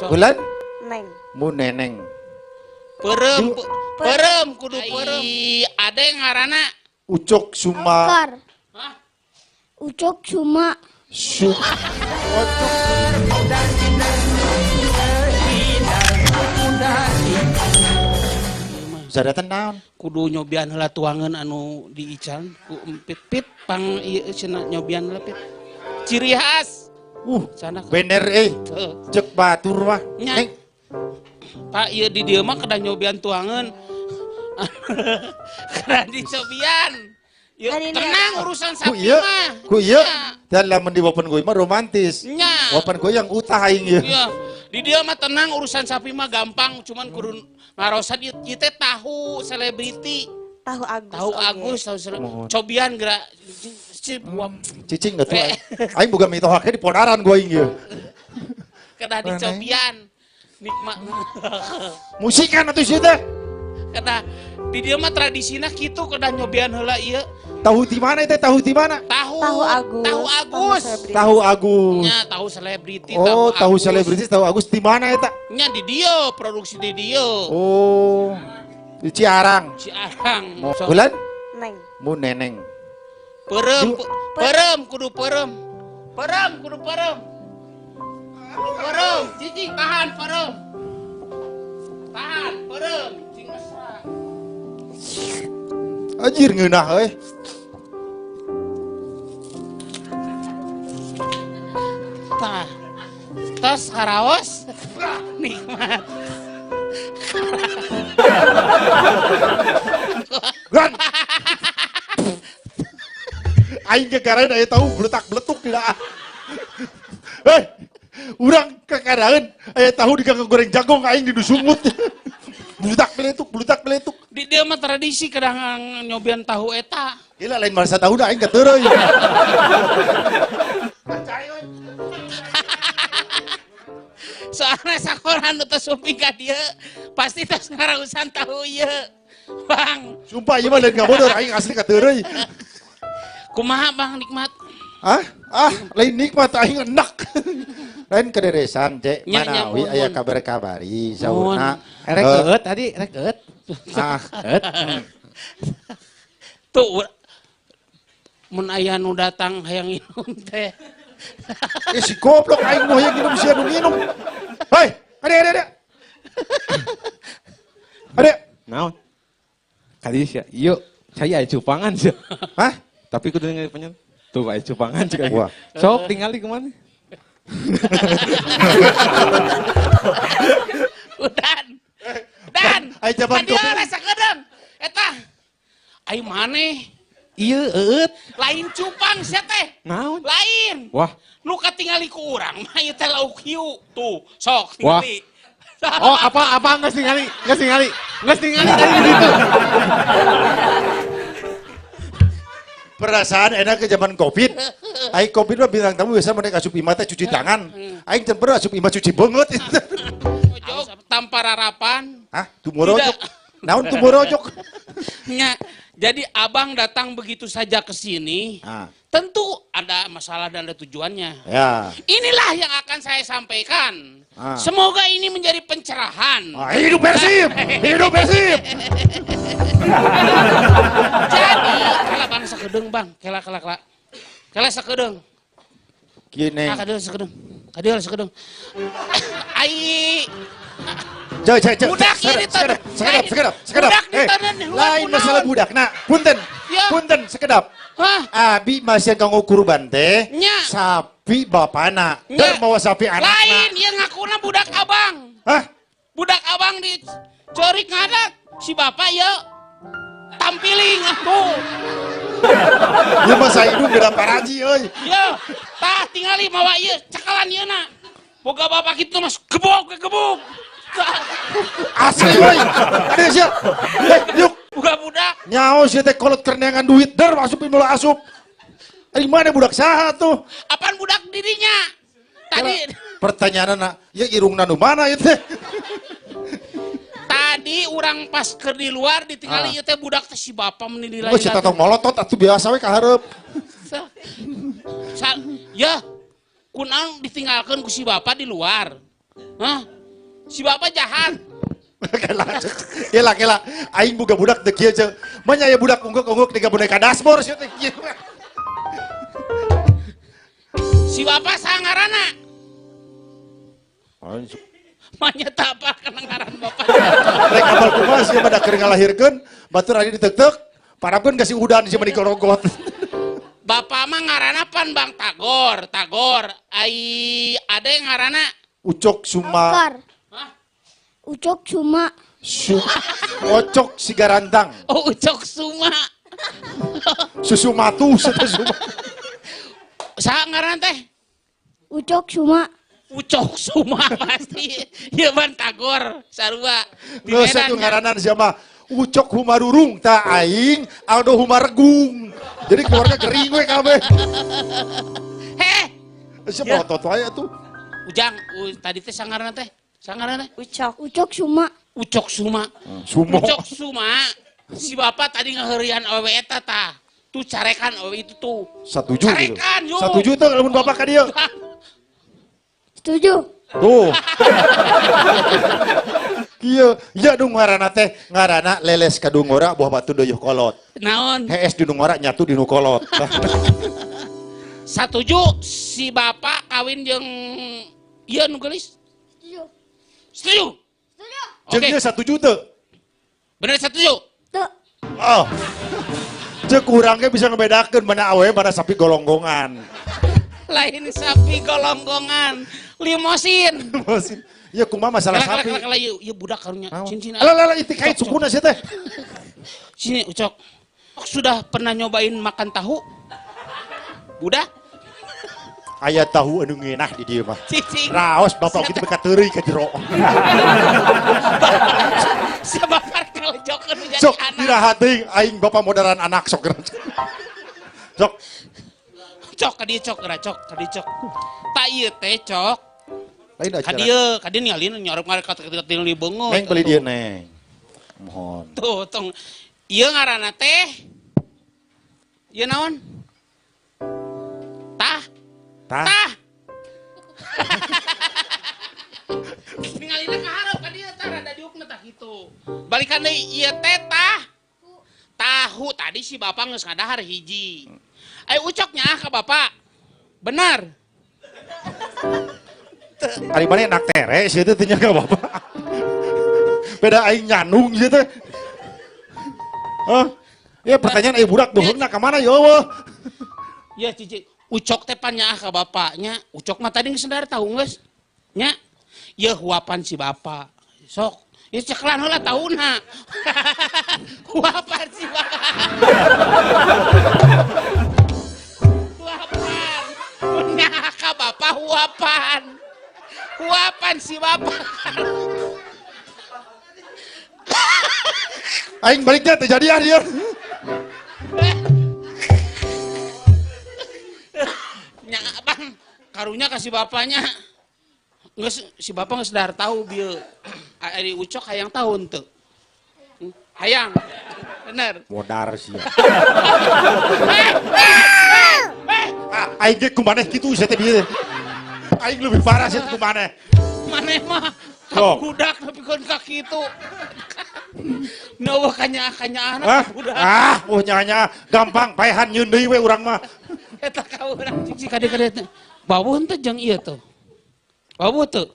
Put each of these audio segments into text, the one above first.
Bulan? Neng. Mu neneng. Perem kudu perem. Ada yang ngarana Ucok Suma. Akar. Hah? Ucok Suma. Sadatan naon? kudu nyobian heula tuangan anu diican ku empit-pit pang ieu cenah nyobian heula pit. Ciri khas. Sana Bener cek batur wah. Nya. Neng. Pak ieu di dieu mah kada nyobian tuangan. Kada dicobian. Yuk, tenang urusan sapi mah. Ku iya. Dan lamun di wapan gue mah romantis. Nya. Wapan gue yang utah aing ieu. Iya. Di dia mah tenang urusan sapi mah gampang, cuman kudu ngarosan ieu teh tahu selebriti. Tahu Agus. Tahu Agus, tahu cobian gerak Cicing enggak tuh. Aing boga mitohake di podaran gue aing ieu. Kada dicobian. Nikmat. Musikan atuh sieu teh. Kada di dia mah tradisina kitu kada nyobian heula ieu. Tahu di mana teh? Tahu di mana? Tahu Agus. Tahu Agus. Tahu Agus. Nya tahu selebriti. Oh, tahu Agus. selebritis, tahu Agus di mana eta? Nya di dia, produksi di dia. Oh, di Ciarang. Ciarang. Bulan? Neng. Mu neneng. Perem kudu perem. Perem kudu perem. Kudu perem. Cicing tahan perem. Tahan perem. Cicing mesra. Anjir ngeunah euy. Tah. Tos karaos. Nikmat. Gan. Aing kekaraeun aya tahu bletak-bletuk tidak. Urang kekaraeun aya tahu diganggu goreng jagong aing di dusungut. Blutak beletuk. Di dia mah tradisi kadang nyobian tahu eta. Gila lain masa tahu dah aing kateureui. Soalnya sakoran nu teu suping ka dieu pasti tos ngarausan tahu ieu. Bang, Sumpah ieu mah lain ngabodor aing asli kateureui. kumaha Bang Nikmat? Lain nikmat aing enak. Lain kederesan cek Nya, manawi mun, aya mun. kabar-kabari saurna. Rek eut tadi, rek eut. Eut. Tuh mun aya nu datang hayang minum teh. Si goblok aing mau yang minum sia nu minum. Hei, ade. Ade. Naon? Kali sia, ieu saya aya cupangan sia. Hah? Tapi kudu ngeuli penyen. Tuh aya cupangan cik. Wah. Sok tingali kemana? Dan. Ai jaban Dia kopi. rasa kedeng. Eta. Ai maneh Ieu eut. lain cupang sia teh. Naon? Lain. Wah. Nu katingali ku urang mah ieu teh lauk hiu. Tuh, sok Wah. tingali. Oh, apa geus tingali? Geus tingali tadi di ditu. Perasaan enak ke zaman Covid. Aing Covid mah bintang tamu biasa mereka asup imah teh cuci tangan. Aing teu pernah asup imah cuci beungeut. Ojok tanpa rarapan. Hah? Tumorojok. Naon tumorojok? Nya, jadi abang datang begitu saja ke sini. Tentu ada masalah dan ada tujuannya. Ya. Inilah yang akan saya sampaikan. Semoga ini menjadi pencerahan. Hidup Persib. Hidup Persib. Jadi, kala bang sakedeng bang, kela. Kela sakedeng. Gini. Kadel sakedeng. Ai. Cek. Budak ini teh. Sekedap. Budak di tanah di luar Lain kunaon. masalah budak. Nah, punten. Ya. Punten sekedap. Hah? Abi masih kanggo kurban teh. Nya. Sapi bapana. Nya. Der mawa sapi anakna. Lain, yang ngakuna budak abang. Hah? Budak abang di corik ngadat. Si bapak ya tampiling atuh. Ieu mah saedu beda paraji euy. Ya, tah tingali mawa ieu cakalan ieu na. Boga bapak kitu mas gebog. Asli euy. Ade sia. Yuk. Boga budak. Nyaho sia teh kolot kerneangan duit der asup imah asup. Dari mana budak saha tuh? Apaan budak dirinya? Tadi Pertanyaanna, ya irungna nu mana ieu teh? tadi orang pas keur di luar ditinggali ieu teh budak teh si bapak meni di Oh, si tatong molotot atuh biasa we ka hareup. Ya, kunaon ditinggalkan ku si bapak di luar. Hah? Si bapak jahat. Kela, aing boga budak teu kieu ceuk. Manya aya budak ungguk-ungguk tiga boneka dashboard sia teh kieu. Si bapak sangarana. Manya apa kana ngaran bapak. Rek abal kumaha sia mah da keur ngalahirkeun, batur aya diteuk-teuk, parabkeun kasih udan sia mah digorogot. Bapak mah ngaranna pan Bang Tagor. Ai ada yang ngaranna Ucok Suma. Akar. Hah? Ucok cuma. Ocok si garantang. Oh, Ucok Suma. Susu matu seta suma. Saha ngaran teh? Ucok cuma. Ucok Suma pasti. Ieu Bang Tagor sarua. Di Geus Medan, atuh nya. ngaranan sia mah Ucok Humarurung ta aing Aldo Humaregung. Jadi keluarga gering we kabeh. Heh, Sia Ya. botot wae atuh. Ujang, tadi teh sangaran teh. Sangaran teh Ucok. Ucok cuma. Ucok Suma. Sumo. Ucok Suma. Si bapak tadi ngaheurian awewe eta tah. Tuh carekan awewe itu tuh. Satuju gitu. Carekan, yuk. Satuju tuh lamun bapak ka dieu. Setuju. Tuh. Kieu, nya dong ngaranna teh, ngaranna leles ka dungora buah batu doyuh kolot. Naon? Hees di dungora nyatu di nu kolot. Satuju si bapak kawin jeung ieu nu geulis. Setuju. Setuju? Setuju. Jeung Oke. ieu satuju teu. Bener setuju? Tuh. Oh. Cek urang ge bisa ngebedakeun mana awewe mana sapi golonggongan. Lain sapi golonggongan, limosin. Mosin. Ya kumaha masalah sapi. Kala ieu budak karunya. Cin-cin. Alah itu kait sukuna sih teh. Sini Ucok. Sudah pernah nyobain makan tahu? Budak? Aya tahu anu ngeunah di dieu mah. Cicing. Raos bapak kitu beka teureui ka jero. Si bapak kalejokeun jadi Sok anak. diraha teuing aing bapak modern anak sok. Sok. Cok ka dieu cok, geura cok, ka dieu cok. Tak ieu teh cok. Lain Ka acara. dieu, ka dieu ninggalin nyorok ngarek ka di beungeut. Neng beli dia neng. Mohon. Tuh, tong. Ieu ngaranna teh. Ieu naon? Tah. Tah. Tah. Ningalina ka hareup ka dieu tah rada diukna tah kitu. Balikan deui ieu teh tah. Tahu tadi si bapak geus ngadahar hiji. Ayo ucoknya ke bapak. Benar. Ari mana enak tere sih itu tanya ke bapak. Beda aing nyanung sih teh. Hah? Ya pertanyaan aing budak dohongna ka mana ya Allah? Ya cici. Ucok teh panya ke bapaknya. Ucok mah tadi geus sadar tahu geus. Nya. Ya huapan si bapak. Sok. Ya ceklan heula tauna. Huapan si bapak. Huapan. Punya ka bapak huapan. Huapan si bapak. Aing baliknya terjadian dia. Nya bang, karunya kasih bapaknya. Nggak si bapak nggak sadar tahu bieu. Ari ucok hayang tahun tuh. Hayang. Bener. Modar sih. Eh, Aing ge kumaneh kitu sih teh dia. Aing lebih parah sih kumaneh. maneh mah Sok. budak tapi kan kaki itu. Nawa kanya Hah? anak budak. Oh nyanya gampang paehan nyieun deui we urang mah. Eta ka urang cicing kade-kade. Babu henteu jeung ieu tuh. Babu tuh.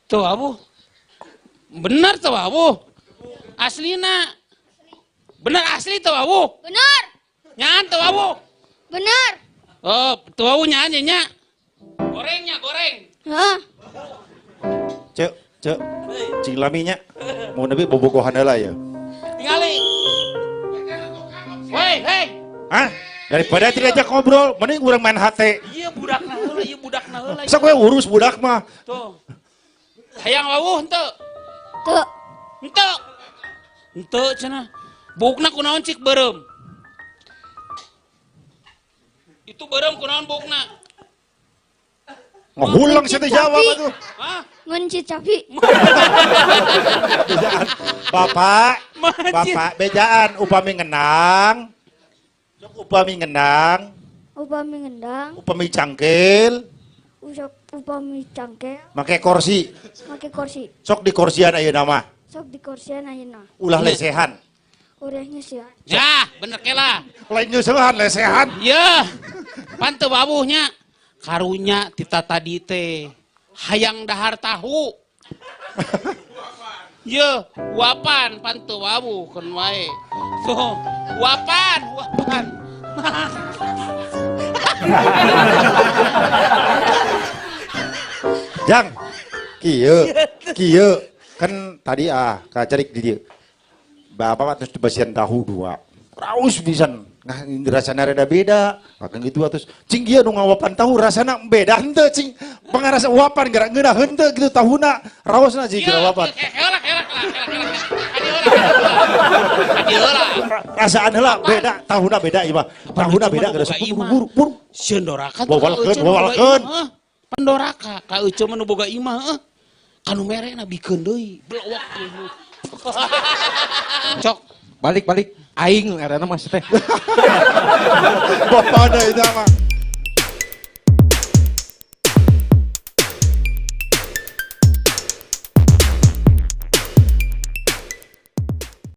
Tuh abu. Bener tuh abu. Aslina. Bener asli tuh abu. Benar. Nyaan tuh abu. Benar. Oh, tuh abu nyaan ya nya. Gorengnya goreng. Hah? Cek, cing laminya. Mau nabi bobogohan heula ya. Tingali. Woi, hei. Hah? Daripada tidak ajak ngobrol, mending urang main hate. Iya budakna heula, iya budakna heula. Sok we urus budak mah. Tuh. Hayang wawuh henteu. Tuh. Henteu. Henteu cenah. Bukna kunaon cik beureum. Itu beureum kunaon bukna? Ngulang sih teh jawab atuh. Hah? Mencit sapi. Bejaan. Bapak, Majid. Bapak bejaan upami ngenang. Sok upami ngenang. upami ngendang, upami cangkel, upami cangkel, make kursi. make kursi, Sok di kursian ayeuna mah. sok di kursian ayeuna. Ulah lesehan. Urehnya sih. Ya, bener kela. Lain nyeusehan lesehan. Ya, pante babuhnya. Karunya tita tadi teh. Hayang dahar tahu. Ya, wapan pante babuh kan wae. So, wapan. Jang. Kieu. Kan tadi kacarik di dieu. Bapak terus dibasian tahu dua. Raus pisan. Nah, rasana rada beda. Kakang gitu terus cing ieu nu ngawapan tahu rasana beda henteu cing. Pangarasa wapan gerak ngeunah henteu gitu tahuna. Raosna jeung geura wapan. Rasaan heula beda, tahuna beda ieu mah. Tahuna beda geura buru. Sendoraka. Wawalkeun. Pandoraka ka euceum mah nu boga imah kanu merena bikeun deui blowok cok Balik. Aing, erana mas teh. Bapak ada itu mah.